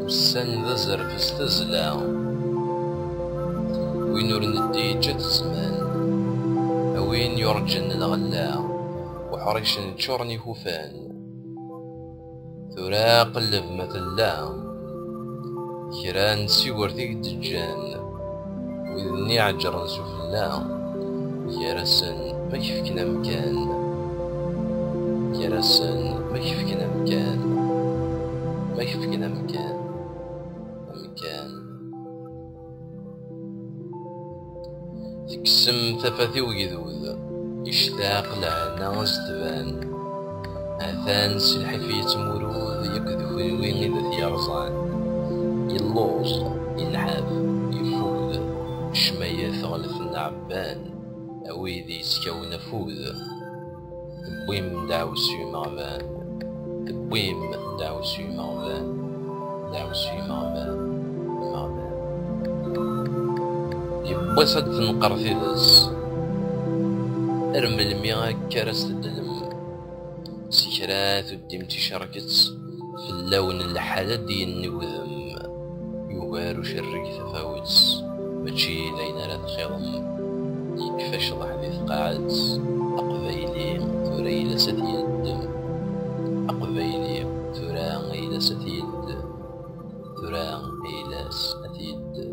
وسان ذا زرفس تزلا وين ور ندي جات الزمان وين يرجن الغلا وحريش تشورني خوفان ثرا قلب مثلا كران سيور ذيك الدجان وإذني عجر نسوفلا يارسن ما كيفكنا مكان يارسن ما كيفكنا مكان ما كيفكنا مكان تكسم ثفاثي ويذوذ يشتاق لعنا زدبان اثان سلحفية مرود يكذف وين اذا ثيرزان يلوز ينحاف يفوذ شمية ثغلث النعبان اويذي يسكون فوذ تبويم دعوسي مغبان تبويم دعوسي مغبان دعوسي مغبان يبوسد تنقر في ذس ارمل ميغا كرس الدلم سكرات وديمتي شاركت في اللون الحالة ديال النوذم يوغار وشرك تفاوت ماشي لينا لا تخيضم يكفاش ضحدي ثقاعت أقبايلي ثرى ستي الدم أقبايلي ثرى ستي الدم ثرى ستي الدم